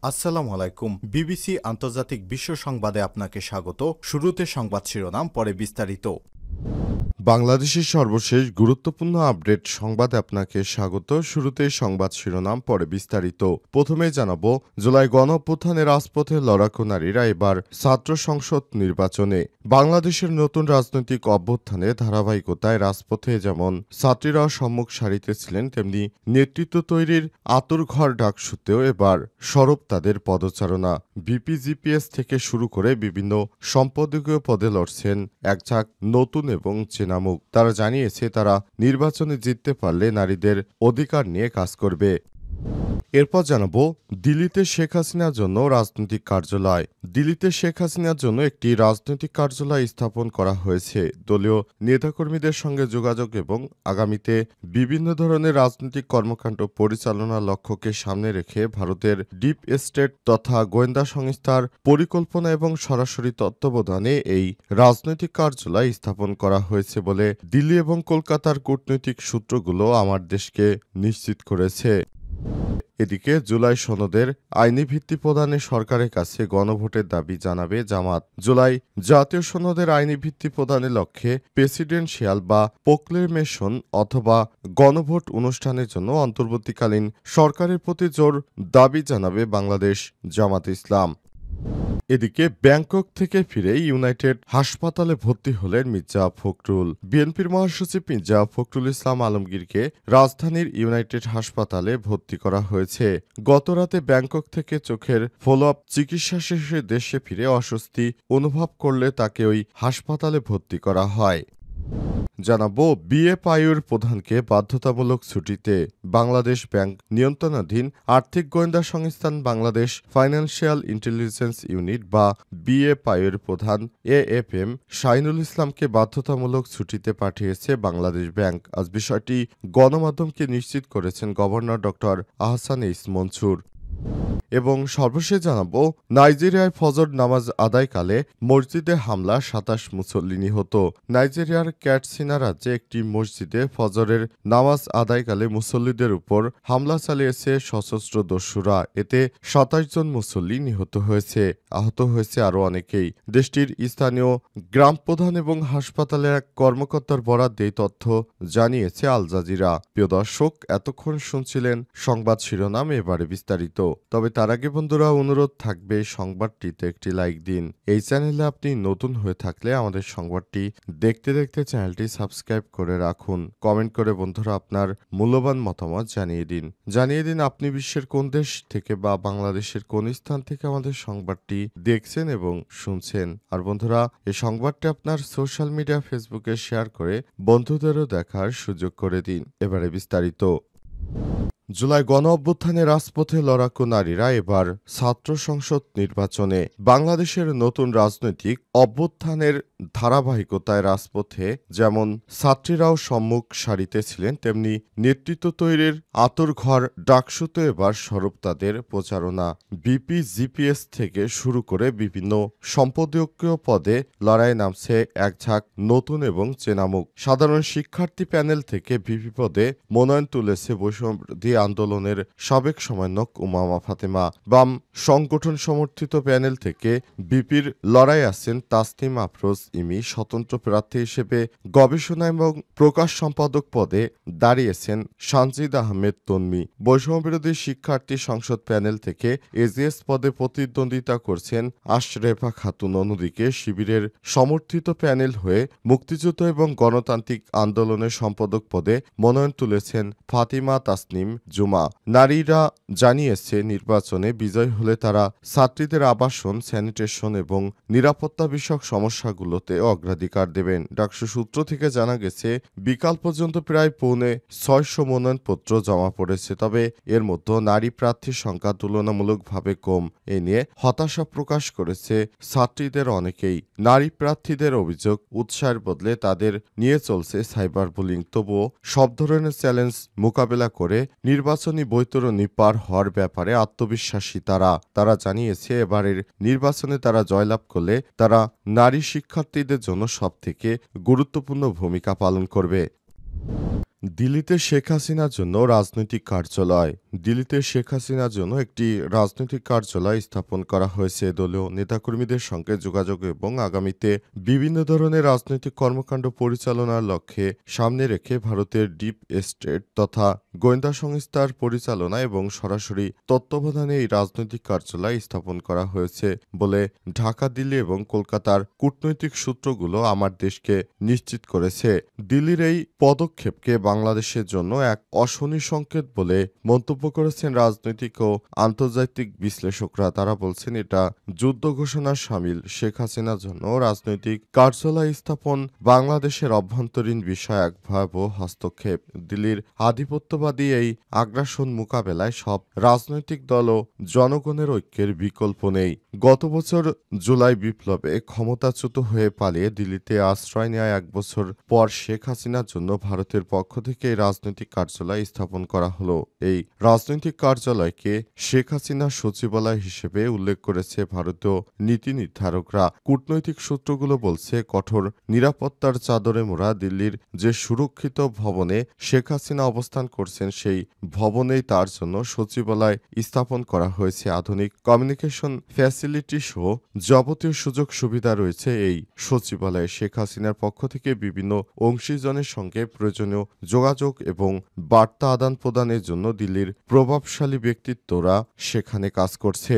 আসসালামু আলাইকুম। বিবিসি আন্তর্জাতিক বিশ্ব সংবাদে আপনাকে স্বাগত। শুরুতে সংবাদ শিরোনাম, পরে বিস্তারিত। বাংলাদেশের সর্বশেষ গুরুত্বপূর্ণ আপডেট সংবাদে আপনাকে স্বাগত। শুরুতেই সংবাদ শিরোনাম, পরে বিস্তারিত। প্রথমেই জানাবো, জুলাই গণঅভ্যুত্থানে রাজপথে লড়াকু নারীরা এবার ছাত্র সংসদ নির্বাচনে। বাংলাদেশের নতুন রাজনৈতিক অভ্যুত্থানে ধারাবাহিকতায় রাজপথে যেমন ছাত্রীরাও সম্মুখ সারিতে ছিলেন, তেমনি নেতৃত্ব তৈরির আতুরঘর ডাকসুতেও এবার সরব তাদের পদচারণা। বিপিজিপিএস থেকে শুরু করে বিভিন্ন সম্পাদকীয় পদে লড়ছেন এক ঝাঁক নতুন এবং চেনামুখ। তারা জানিয়েছে তারা নির্বাচনে জিততে পারলে নারীদের অধিকার নিয়ে কাজ করবে। এরপর জানাবো, দিল্লিতে শেখ হাসিনার জন্য রাজনৈতিক কার্যালয়। দিল্লিতে শেখ হাসিনার জন্য একটি রাজনৈতিক কার্যালয় স্থাপন করা হয়েছে। দলীয় নেতাকর্মীদের সঙ্গে যোগাযোগ এবং আগামীতে বিভিন্ন ধরনের রাজনৈতিক কর্মকাণ্ড পরিচালনার লক্ষ্যকে সামনে রেখে ভারতের ডিপ স্টেট তথা গোয়েন্দা সংস্থার পরিকল্পনা এবং সরাসরি তত্ত্বাবধানে এই রাজনৈতিক কার্যালয় স্থাপন করা হয়েছে বলে দিল্লি এবং কলকাতার কূটনৈতিক সূত্রগুলো আমার দেশকে নিশ্চিত করেছে। এদিকে জুলাই সনদের আইনি ভিত্তি প্রদানে সরকারের কাছে গণভোটের দাবি জানাবে জামাত। জুলাই জাতীয় সনদের আইনি ভিত্তি প্রদানের লক্ষ্যে প্রেসিডেন্সিয়াল বা প্রোক্লেমেশন অথবা গণভোট অনুষ্ঠানের জন্য অন্তর্বর্তীকালীন সরকারের প্রতি জোর দাবি জানাবে বাংলাদেশ জামাত ইসলাম। এদিকে ব্যাংকক থেকে ফিরে ইউনাইটেড হাসপাতালে ভর্তি হলেন মির্জা ফখরুল। বিএনপির মহাসচিব মির্জা ফখরুল ইসলাম আলমগীরকে রাজধানীর ইউনাইটেড হাসপাতালে ভর্তি করা হয়েছে। গতরাতে ব্যাংকক থেকে চোখের ফলো-আপ চিকিৎসা শেষে দেশে ফিরে অস্বস্তি অনুভব করলে তাকে ওই হাসপাতালে ভর্তি করা হয়। জানাবো, বিএফআইউর প্রধানকে বাধ্যতামূলক ছুটিতে। বাংলাদেশ ব্যাংক নিয়ন্ত্রণাধীন আর্থিক গোয়েন্দা সংস্থান বাংলাদেশ ফাইন্যান্সিয়াল ইন্টেলিজেন্স ইউনিট বা বিএফআইউর প্রধান এএফএম শাহিনুল ইসলামকে বাধ্যতামূলক ছুটিতে পাঠিয়েছে বাংলাদেশ ব্যাংক। আজ বিষয়টি গণমাধ্যমকে নিশ্চিত করেছেন governor doctor Ahsan H Mansur. এবং সর্বশেষ জানাবো, নাইজেরিয়ায় ফজর নামাজ আদায়কালে মসজিদে হামলা, ২৭ মুসল্লি নিহত। নাইজেরিয়ার ক্যাটসিনা রাজ্যে একটি মসজিদে ফজরের নামাজ আদায়কালে মুসল্লিদের উপর হামলা চালিয়েছে সশস্ত্র দস্যুরা। এতে ২৭ জন মুসল্লি নিহত হয়েছে। আহত হয়েছে আরও অনেকেই। দেশটির স্থানীয় গ্রাম প্রধান এবং হাসপাতালের এক কর্মকর্তার বরাত দিয়ে তথ্য জানিয়েছে আল জাজিরা। প্রিয় দর্শক, এতক্ষণ শুনছিলেন সংবাদ শিরোনাম, এবারে বিস্তারিত। তবে তার আগে বন্ধুরা, অনুরোধ থাকবে সংবাদটিতে একটি লাইক দিন। এই চ্যানেলে আপনি নতুন হয়ে থাকলে আমাদের সংবাদটি দেখতে দেখতে চ্যানেলটি সাবস্ক্রাইব করে রাখুন। কমেন্ট করে বন্ধুরা আপনার মূল্যবান মতামত জানিয়ে দিন আপনি বিশ্বের কোন দেশ থেকে বা বাংলাদেশের কোন স্থান থেকে আমাদের সংবাদটি দেখছেন এবং শুনছেন। আর বন্ধুরা, এই সংবাদটি আপনার সোশ্যাল মিডিয়া ফেসবুকে শেয়ার করে বন্ধুদেরও দেখার সুযোগ করে দিন। এবারে বিস্তারিত। জুলাই গণঅভ্যুত্থানে রাজপথে লড়াকু নারীরা এবার ছাত্র সংসদ নির্বাচনে। বাংলাদেশের নতুন রাজনৈতিক অভ্যুত্থানের ধারাবাহিকতায় রাজপথে যেমন ছাত্রীরাও সম্মুখ সারিতে ছিলেন, তেমনি নেতৃত্ব তৈরির আতুরঘর ডাকসুতে এবার সরব তাদের প্রচারণা। বিপিজিপিএস থেকে শুরু করে বিভিন্ন সম্পাদকীয় পদে লড়াইয়ে নামছে এক ঝাঁক নতুন এবং চেনামুখ। সাধারণ শিক্ষার্থী প্যানেল থেকে ভিপি পদে মনোনয়ন তুলেছে বৈষম্যবিরোধী আন্দোলনের সাবেক সমন্বয়ক উমামা ফাতেমা। বাম সংগঠন সমর্থিত প্যানেল থেকে বিপির লড়াই আছেন তাসনিম আফরোজ ইমি। স্বতন্ত্র প্রার্থী হিসেবে গবেষণা এবং প্রকাশ সম্পাদক পদে দাঁড়িয়েছেন সানজিদ আহমেদ তন্মী। বৈষম্যবিরোধী শিক্ষার্থী সংসদ প্যানেল থেকে এজিএস পদে প্রতিদ্বন্দ্বিতা করছেন আশরেফা খাতুন। অন্যদিকে শিবিরের সমর্থিত প্যানেল হয়ে মুক্তিযুদ্ধ এবং গণতান্ত্রিক আন্দোলনের সম্পাদক পদে মনোনয়ন তুলেছেন ফাতিমা তাসনিম জুমা। নারীরা জানিয়েছে নির্বাচনে বিজয় হলে তারা ছাত্রীদের আবাসন, স্যানিটেশন এবং নিরাপত্তা বিষয়ক সমস্যাগুলোতে অগ্রাধিকার দেবেন। ডাকসু সূত্র থেকে জানা গেছে, বিকাল পর্যন্ত প্রায় 650 মনোনয়নপত্র জমা পড়েছে। তবে এর মধ্যে নারী প্রার্থীর সংখ্যা তুলনামূলকভাবে কম। এ নিয়ে হতাশা প্রকাশ করেছে ছাত্রীদের অনেকেই। নারী প্রার্থীদের অভিযোগ, উৎসাহের বদলে তাদের নিয়ে চলছে সাইবার বুলিং। তবুও সব ধরনের চ্যালেঞ্জ মোকাবেলা করে নির্বাচনী বৈতরণী পার হওয়ার ব্যাপারে আত্মবিশ্বাসী তারা জানিয়েছে এবারের নির্বাচনে তারা জয়লাভ করলে তারা নারী শিক্ষার্থীদের জন্য সবথেকে গুরুত্বপূর্ণ ভূমিকা পালন করবে। দিল্লিতে শেখ হাসিনার জন্য রাজনৈতিক কার্যালয়। দিল্লিতে শেখ হাসিনার জন্য একটি রাজনৈতিক কার্যালয় স্থাপন করা হয়েছে। দলীয় নেতাকর্মীদের সঙ্গে যোগাযোগ এবং আগামীতে বিভিন্ন ধরনের রাজনৈতিক কর্মকাণ্ড পরিচালনার লক্ষ্যে সামনে রেখে ভারতের ডিপ স্টেট তথা গোয়েন্দা সংস্থার পরিচালনা এবং সরাসরি তত্ত্বাবধানে এই রাজনৈতিক কার্যালয় স্থাপন করা হয়েছে বলে ঢাকা, দিল্লি এবং কলকাতার কূটনৈতিক সূত্রগুলো আমার দেশকে নিশ্চিত করেছে। দিল্লির এই পদক্ষেপকে বাংলাদেশের জন্য এক অশনি সংকেত বলে মন্তব্য করেছেন রাজনৈতিক ও আন্তর্জাতিক বিশ্লেষকরা। তারা বলছেন এটা যুদ্ধ ঘোষণার শামিল। শেখ হাসিনার জন্য রাজনৈতিক কার্যালয় স্থাপন বাংলাদেশের অভ্যন্তরীণ বিষয় এক ভয়াবহ হস্তক্ষেপ। দিল্লির আধিপত্যবাদী এই আগ্রাসন মোকাবেলায় সব রাজনৈতিক দল ও জনগণের ঐক্যের বিকল্প নেই। গত বছর জুলাই বিপ্লবে ক্ষমতাচ্যুত হয়ে পালিয়ে দিল্লিতে আশ্রয় নেওয়া 1 বছর পর শেখ হাসিনার জন্য ভারতের পক্ষ থেকে এই রাজনৈতিক কার্যালয় স্থাপন করা হলো। এই রাজনৈতিক কার্যালয়কে শেখ হাসিনার সচিবালয় হিসেবে উল্লেখ করেছে ভারতীয় নীতি নির্ধারকরা। কূটনৈতিক সূত্রগুলো বলছে, কঠোর নিরাপত্তার চাদরে মোড়া দিল্লির যে সুরক্ষিত ভবনে শেখ হাসিনা অবস্থান করছেন সেই ভবনেই তার জন্য সচিবালয় স্থাপন করা হয়েছে। আধুনিক কমিউনিকেশন ফ্যাসিলিটি সহ যাবতীয় সুযোগ সুবিধা রয়েছে এই সচিবালয়ে। শেখ হাসিনার পক্ষ থেকে বিভিন্ন অংশীজনের সঙ্গে প্রয়োজনীয় যোগাযোগ এবং বার্তা আদান প্রদানের জন্য দিল্লির প্রভাবশালী ব্যক্তিত্বরা সেখানে কাজ করছে।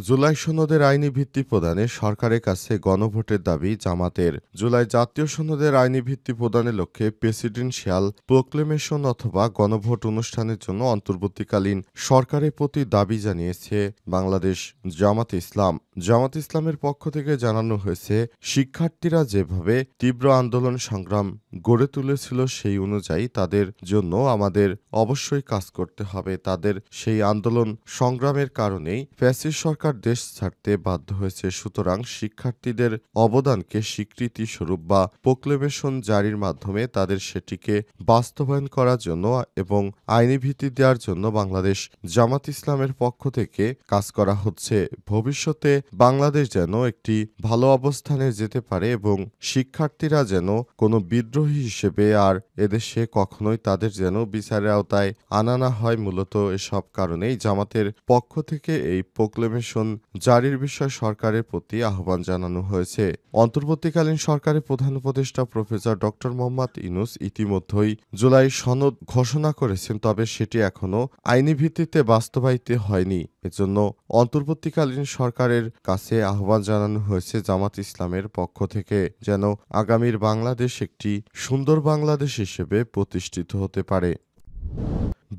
জুলাই সনদের আইনি ভিত্তি প্রদানে সরকারের কাছে গণভোটের দাবি জামাতের। জুলাই জাতীয় সনদের আইনি ভিত্তি প্রদানের লক্ষ্যে প্রেসিডেন্সিয়াল প্রোক্লেমেশন অথবা গণভোট অনুষ্ঠানের জন্য অন্তর্বর্তীকালীন সরকারের প্রতি দাবি জানিয়েছে বাংলাদেশ জামাত ইসলাম। জামাত ইসলামের পক্ষ থেকে জানানো হয়েছে, শিক্ষার্থীরা যেভাবে তীব্র আন্দোলন সংগ্রাম গড়ে তুলেছিল সেই অনুযায়ী তাদের জন্য আমাদের অবশ্যই কাজ করতে হবে। তাদের সেই আন্দোলন সংগ্রামের কারণেই ফ্যাসিস্ট সরকার দেশ ছাড়তে বাধ্য হয়েছে। সুতরাং শিক্ষার্থীদের অবদানকে স্বীকৃতি স্বরূপ বা প্রোক্লেমেশন জারির মাধ্যমে তাদের সেটিকে বাস্তবায়ন করার জন্য এবং আইনি ভিত্তি দেওয়ার জন্য বাংলাদেশ জামাত ইসলামের পক্ষ থেকে কাজ করা হচ্ছে। ভবিষ্যতে বাংলাদেশ যেন একটি ভালো অবস্থানে যেতে পারে এবং শিক্ষার্থীরা যেন কোনো বিদ্রোহী হিসেবে আর এদেশে কখনোই তাদের যেন বিচারের আওতায় আনা না হয়। মূলত এসব কারণেই জামাতের পক্ষ থেকে এই প্রোক্লেমেশন জারির বিষয়ে সরকারের প্রতি আহ্বান জানানো হয়েছে। অন্তর্বর্তীকালীন সরকারের প্রধান উপদেষ্টা প্রফেসর ড. মোহাম্মদ ইউনূস ইতিমধ্যেই জুলাই সনদ ঘোষণা করেছেন, তবে সেটি এখনো আইনি ভিত্তিতে বাস্তবায়িত হয়নি। এজন্য অন্তর্বর্তীকালীন সরকারের কাছে আহ্বান জানানো হয়েছে জামাত ইসলামের পক্ষ থেকে, যেন আগামীর বাংলাদেশ একটি সুন্দর বাংলাদেশ হিসেবে প্রতিষ্ঠিত হতে পারে।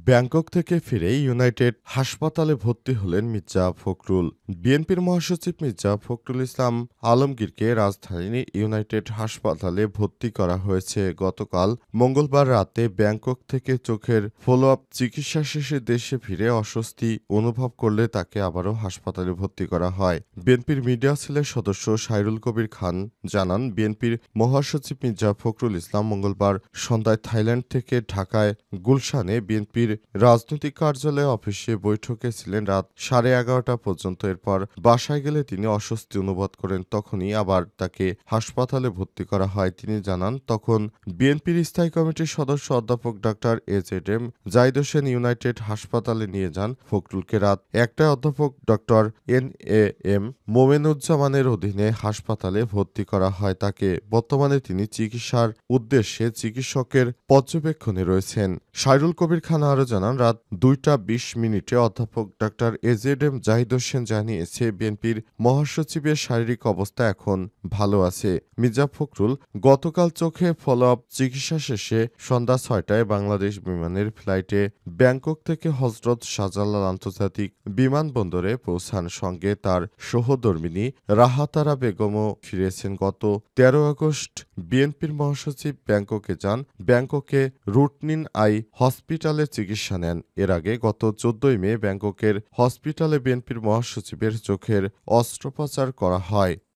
ব্যাংকক থেকে ফিরে ইউনাইটেড হাসপাতালে ভর্তি হলেন মির্জা ফখরুল। বিএনপির মহাসচিব মির্জা ফখরুল ইসলাম আলমগীরকে রাজধানীর ইউনাইটেড হাসপাতালে ভর্তি করা হয়েছে। গতকাল মঙ্গলবার রাতে ব্যাংকক থেকে চোখের ফলো আপ চিকিৎসা শেষে দেশে ফিরে অস্বস্তি অনুভব করলে তাকে আবারও হাসপাতালে ভর্তি করা হয়। বিএনপির মিডিয়া সেলের সদস্য সাইরুল কবির খান জানান, বিএনপির মহাসচিব মির্জা ফখরুল ইসলাম মঙ্গলবার সন্ধ্যায় থাইল্যান্ড থেকে ঢাকায় গুলশানে বিএনপির রাজনৈতিক কার্যালয়ে অফিসে বৈঠকে ছিলেন রাত 11:30 পর্যন্ত। এরপর বাসায় গেলে তিনি অস্বস্তি অনুভব করেন। তখনই আবার তাকে হাসপাতালে ভর্তি করা হয়। তিনি জানান, তখন বিএনপির স্থায়ী কমিটির সদস্য অধ্যাপক doctor AZM Zahid Hossain United হাসপাতালে নিয়ে যান ফখরুলকে। রাত 1টায় অধ্যাপক ডক্টর NAM মোমেনুজ্জামানের অধীনে হাসপাতালে ভর্তি করা হয় তাকে। বর্তমানে তিনি চিকিৎসার উদ্দেশ্যে চিকিৎসকের পর্যবেক্ষণে রয়েছেন। সাইরুল কবির খান আরও জানান, রাত 2টা 20 অধ্যাপক ডক্টর এজেডএম জাহিদ হোসেন জানিয়েছে, বিএনপির মহাসচিবের শারীরিক অবস্থা এখন ভালো আছে। মির্জা ফখরুল গতকাল চোখে ফলো আপ চিকিৎসা শেষে সন্ধ্যা 6টায় বাংলাদেশ বিমানের ফ্লাইটে ব্যাংকক থেকে হজরত শাহজালাল আন্তর্জাতিক বিমানবন্দরে পৌঁছান। সঙ্গে তার সহধর্মিণী রাহাতারা বেগমও ফিরেছেন। গত 13 আগস্ট বিএনপির মহাসচিব ব্যাংককে যান। ব্যাংককে রুটনিন আই হসপিটালে চিকিৎসা নেন। এর আগে গত 14 মে ব্যাংককের হসপিটালে বিএনপির মহাসচিবের চোখের অস্ত্রোপচার করা হয়।